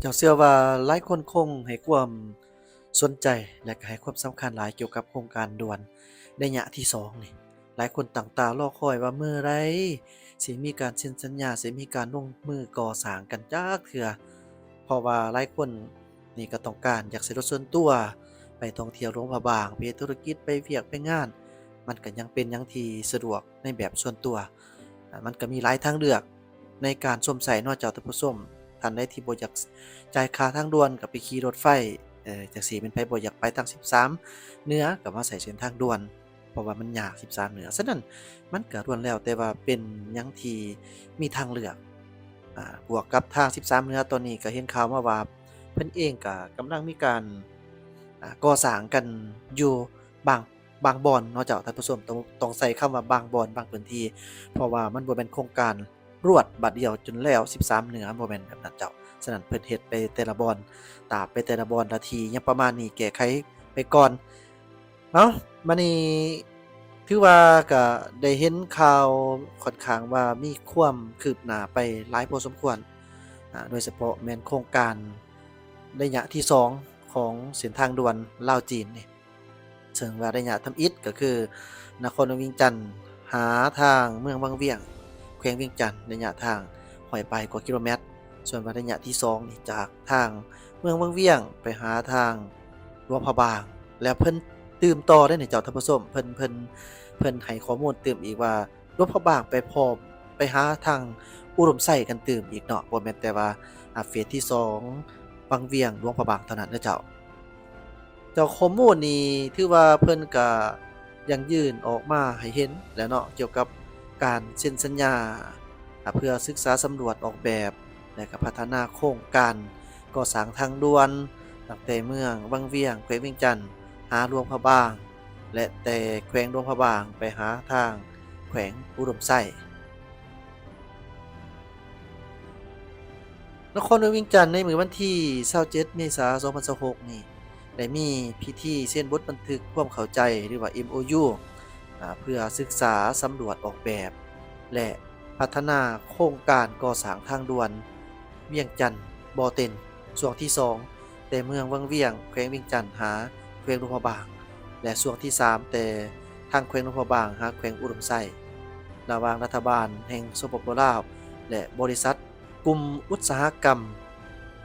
เจ้าเชื่อว่าหลายคนคงให้ความสนใจและก็ให้ความสำคัญหลายเกี่ยวกับโครงการด่วนในระยะที่2นี่หลายคนตั้งตารอคอยว่าเมื่อไรสิมีการเซ็นสัญญาสิมีการลงมือก่อสร้างกันจักเทื่อเพราะว่าหลายคนนี่ก็ต้องการอยากสิรถส่วนตัวไปท่องเที่ยวหลวงพระบางไปเฮ็ดธุรกิจไปเวียกไปงานมันก็ยังเป็นหยังที่สะดวกในแบบส่วนตัวมันก็มีหลายทางเลือกในการชมไสเนาะเจ้าท่านผู้ชม ท่านใดที่บ่อยากจ่ายค่าทางด่วนก็ไปขี่รถไฟจั่งซี้แม่นไผบ่อยากไปทาง13เหนือก็มาใช้เส้นทางด่วนเพราะว่ามันยาก13เหนือฉะนั้นมันก็ล้วนแล้วแต่ว่าเป็นหยังที่มีทางเลือกบวกกับทาง13เหนือตอนนี้ก็เห็นข่าวมาว่าเพิ่นเองก็กำลังมีการก่อสร้างกันอยู่บางบ่อนเนาะเจ้าท่านผู้ชมต้องใช้คำว่าบางบ่อนบางพื้นที่เพราะว่ามันบ่แม่นโครงการ รวดบัดเดียวจนแล้ว13เหนือบ่แม่นแบบนั้นเจ้าฉะนั้นเพิ่นเฮ็ดไปแต่ละบ่อนตาบไปแต่ละบ่อนละทียังประมาณนี้แก้ไขไปก่อนเนาะบัดนี้ถือว่าก็ได้เห็นข่าวค่อนข้างว่ามีความคืบหน้าไปหลายพอสมควรโดยเฉพาะแม่นโครงการระยะที่2ของเส้นทางด่วนลาวจีนนี่ซึ่งว่าระยะทำอิฐก็คือนครหลวงเวียงจันทน์หาทางเมืองวังเวียง แขวงเวียงจันทน์ระยะทาง100กว่ากิโลเมตรส่วนระยะที่2นี่จากทางเมืองวังเวียงไปหาทางหลวงพระบางแล้วเพิ่นตืมต่อได้นี่เจ้าท่านผู้ชมเพิ่นให้ข้อมูลเติมอีกว่าหลวงพระบางไปพร้อมไปหาทางอุดมไส้กันเติมอีกเนาะบ่แม่นแต่ว่าเฟสที่2วังเวียงหลวงพระบางเท่านั้นเด้อเจ้าข้อมูลนี่ถือว่าเพิ่นก็ยังยื่นออกมาให้เห็นแล้วเนาะเกี่ยวกับ การเซ็นสัญญาเพื่อศึกษาสำรวจออกแบบและก็พัฒนาโครงการก่อสร้างทางด่วนตั้งแต่เมืองวังเวียงแขวงเวียงจันทน์หาหลวงพระบางและแต่แขวงหลวงพระบางไปหาทางแขวงอุดมไส้นครหลวงเวียงจันทน์ในมื้อวันที่27เมษายน2026นี่ได้มีพิธีเซ็นบทบันทึกความเข้าใจหรือว่า MOU เพื่อศึกษาสำรวจออกแบบและพัฒนาโครงการก่อสร้างทางด่วนเวียงจันทน์บ่อเต็นส่วนที่2แต่เมืองวังเวียงแขวงเวียงจันทน์หาแขวงหลวงพระบางและส่วนที่3แต่ทางแขวงหลวงพระบางหาแขวงอุดมไส้ระหว่างรัฐบาลแห่งสปปลาวและบริษัทกลุ่มอุตสาหกรรม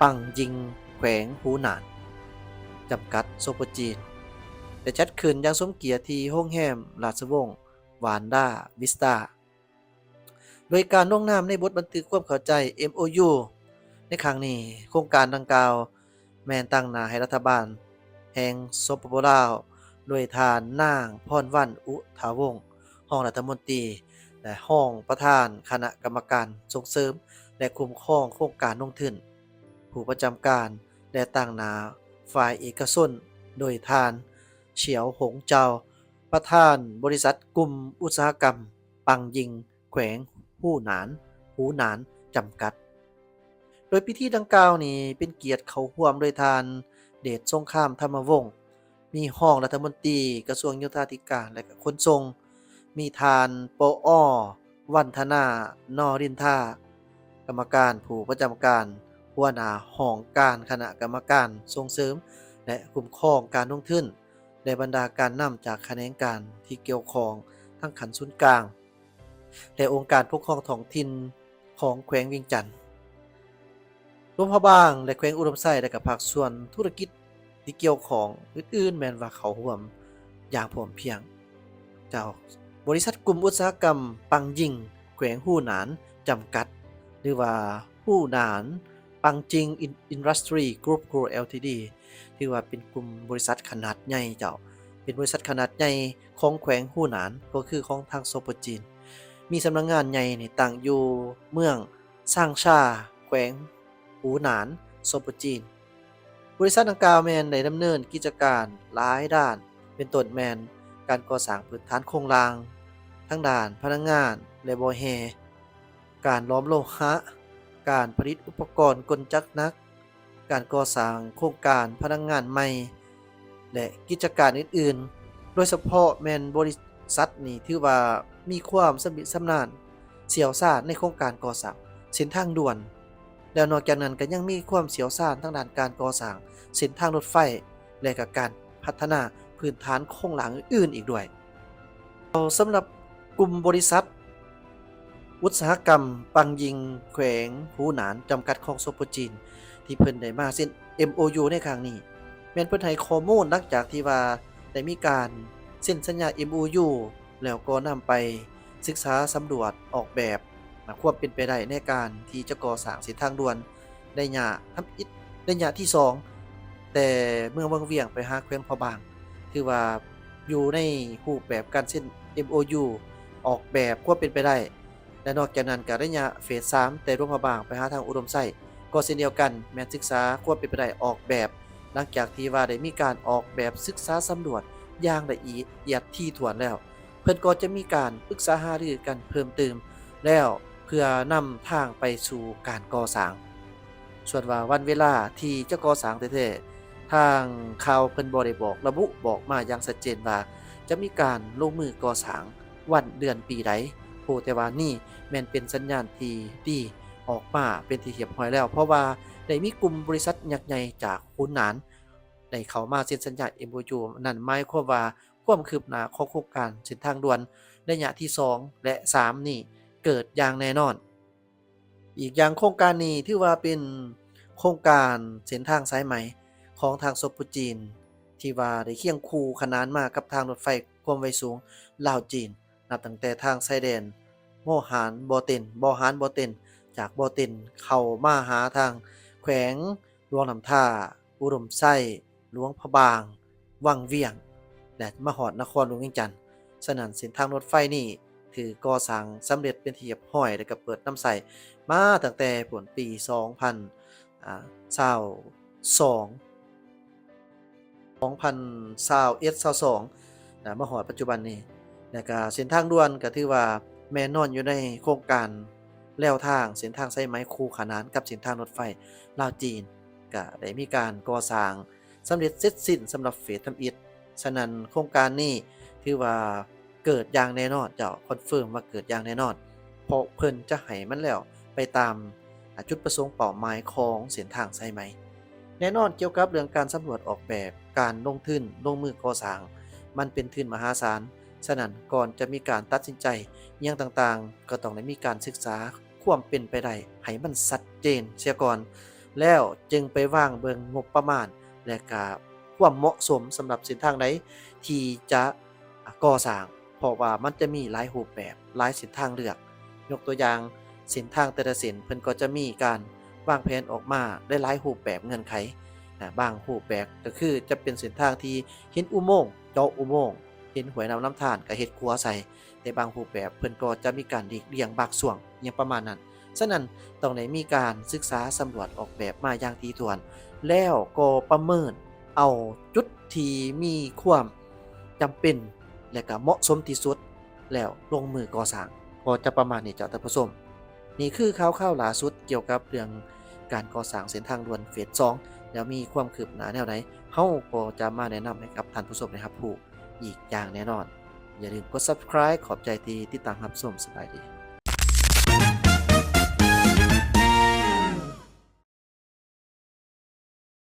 ปังยิงแขวงหูหนานจำกัดโซโปจีน ได้จัดขึ้นอย่างสมเกียรติที่โรงแรมราชวงศ์วานดาวิสตาโดยการลงนามในบทบันทึกความเข้าใจ MOU ในครั้งนี้โครงการดังกล่าวแม่นตั้งหน้าให้รัฐบาลแห่งสปปลาวโดยทานนางพรวรรณอุทาวงศ์รองรัฐมนตรีและรองประธานคณะกรรมการส่งเสริมและคุ้มครองโครงการลงทุนผู้ประจำการและตั้งหน้าฝ่ายเอกชนโดยทานเฉียวหงเจ้าประธานบริษัทกลุ่มอุตสาหกรรมปังยิงแขวงหูหนานจำกัดโดยพิธีดังกล่าวนี้เป็นเกียรติเข้าร่วมโดยทานเดชสงครามธรรมวงศ์มีรองรัฐมนตรีกระทรวงโยธาธิการและขนส่งมีทานปอวันธนานอรินทากรรมการผู้ประจำการหัวหน้าห้องการคณะกรรมการส่งเสริมและคุ้มครองการลงทุนในบรรดาการนำจากแขนงการที่เกี่ยวข้องทั้งขันศูนย์กลางและองค์การปกครองท้องถิ่นของแขวงเวียงจันทน์รวมพระบางและแขวงอุดมไส้และกับภาคส่วนธุรกิจที่เกี่ยวข้องอื่นๆแม้นว่าเขาร่วมอย่างพร้อมเพรียงเจ้าบริษัทกลุ่มอุตสาหกรรมปังยิงแขวงหูหนานจำกัดหรือว่าหูหนานปังจิงอินดัสทรีกรุ๊ป Ltd ถือว่าเป็นกลุ่มบริษัทขนาดใหญ่เจ้าเป็นบริษัทขนาดใหญ่ของแขวงหูหนานก็คือของทางโซโปจีนมีสำนักงานใหญ่นี่ตั้งอยู่เมืองซางชาแขวงหูหนานโซโปจีนบริษัทดังกล่าวแมนได้ดำเนินกิจการหลายด้านเป็นต้นแมนการก่อสร้างพื้นฐานโครงรางทั้งด้านพนักงานและบ่อแฮการล้อมโลหะการผลิตอุปกรณ์กลจักรหนักการก่อสร้างโครงการพลังงานใหม่และกิจการอื่นๆโดยเฉพาะแมนบริษัทนี้ถือว่ามีความสำนาญเชี่ยวชาญในโครงการก่อสร้างเส้นทางด่วน แล้วนอกจากนั้นก็ยังมีความเชี่ยวชาญทางด้านการก่อสร้างเส้นทางรถไฟและก็การพัฒนาพื้นฐานโครงหลังอื่นๆอีกด้วยสำหรับกลุ่มบริษัทอุตสาหกรรมปังยิงแขวงหูหนานจำกัดของสปปจีนที่เพิ่นได้มาเซ็น MOU ในครั้งนี้แม่นเพิ่นให้ข้อมูลหลังจากที่ว่าได้มีการเซ็นสัญญา MOU แล้วก็นำไปศึกษาสำรวจออกแบบความเป็นไปได้ในการที่จะก่อสร้างเส้นทางด่วนในระยะทำอิฐระยะที่2แต่เมืองวังเวียงไปหาแขวงพะบางถือว่าอยู่ในรูปแบบการเซ็น MOU ออกแบบความเป็นไปได้และนอกจากนั้นก็ระยะเฟส3แต่หลวงพะบางไปหาทางอุดมไส้ก็เช่นเดียวกันแม้นศึกษาความเป็นไปได้ออกแบบหลังจากที่ว่าได้มีการออกแบบศึกษาสำรวจอย่างละเอียดถี่ถ้วนแล้วเพิ่นก็จะมีการปรึกษาหารือกันเพิ่มเติมแล้วเพื่อนำทางไปสู่การก่อสร้างส่วนว่าวันเวลาที่จะก่อสร้างแท้ๆทางข่าวเพิ่นบ่ได้บอกระบุบอกมาอย่างชัดเจนว่าจะมีการลงมือก่อสร้างวันเดือนปีใดโอ้แต่ว่านี่แม่นเป็นสัญญาณที่ดีออกมาเป็นที่เรียบร้อยแล้วเพราะว่าได้มีกลุ่มบริษัทยักษ์ใหญ่จากขุนหารได้เข้ามาเซ็นสัญญา MOU นั่นหมายความว่าความคืบหน้าของโครงการเส้นทางด่วนระยะที่2และ3นี่เกิดอย่างแน่นอนอีกอย่างโครงการนี้ถือว่าเป็นโครงการเส้นทางสายไหมของทางสปปจีนที่ว่าได้เคียงคู่ขนานมากับทางรถไฟความไวสูงลาวจีนนับตั้งแต่ทางชายแดนโมหารบ่อเต็นบ่อหารบ่อเต็นจากบ่อเต็นเข้ามาหาทางแขวงหลวงน้ำท่าอุดมไส้หลวงพะบางวังเวียงและมาฮอดนครหลวงเวียงจันทน์ฉะนั้นเส้นทางรถไฟนี่ถือก่อสร้างสำเร็จเป็นที่เรียบร้อยแล้วก็เปิดนำใช้มาตั้งแต่ผลปี200022 2021-22มาฮอดปัจจุบันนี้แล้วก็เส้นทางด่วนก็ถือว่าแม่นอนอยู่ในโครงการแล้วทางเส้นทางสายไหมคู่ขนานกับเส้นทางรถไฟลาวจีนก็ได้มีการก่อสร้างสำเร็จเสร็จสิ้นสำหรับเฟสทำอิฐฉะนั้นโครงการนี้ถือว่าเกิดอย่างแน่นอนเจ้าคอนเฟิร์มว่าเกิดอย่างแน่นอนเพราะเพิ่นจะให้มันแล้วไปตามจุดประสงค์เป้าหมายของเส้นทางสายไหมแน่นอนเกี่ยวกับเรื่องการสำรวจออกแบบการลงทุนลงมือก่อสร้างมันเป็นทุนมหาศาลฉะนั้นก่อนจะมีการตัดสินใจอหยังต่างๆก็ต้องได้มีการศึกษาความเป็นไปได้ให้มันชัดเจนเสียก่อนแล้วจึงไปวางเบิ่งงบประมาณและก็ความเหมาะสมสำหรับเส้นทางใดที่จะก่อสร้างเพราะว่ามันจะมีหลายรูปแบบหลายเส้นทางเลือกยกตัวอย่างเส้นทางแต่ละเส้นเพิ่นก็จะมีการวางแผนออกมาได้หลายรูปแบบเงื่อนไขบางรูปแบบก็คือจะเป็นเส้นทางที่เห็นอุโมงค์เจาะอุโมงค์เห็นห้วยน้ำลำธารก็เฮ็ดขัวใส่แต่บางรูปแบบเพิ่นก็จะมีการหลีกเลี่ยงบางส่วนอย่างประมาณนั้นฉะนั้นต้องได้มีการศึกษาสำรวจออกแบบมาอย่างถี่ถ้วนแล้วก็ประเมินเอาจุดที่มีความจำเป็นและก็เหมาะสมที่สุดแล้วลงมือก่อสร้างก็จะประมาณนี้เจ้าท่านผู้ชมนี่คือข่าวๆล่าสุดเกี่ยวกับเรื่องการก่อสร้างเส้นทางด่วนเฟส2แล้วมีความคืบหน้าแนวใดเฮาก็จะมาแนะนำให้กับท่านผู้ชมได้รับรู้อีกอย่างแน่นอนอย่าลืมกด Subscribe ขอบใจที่ติดตามรับชมสบายดี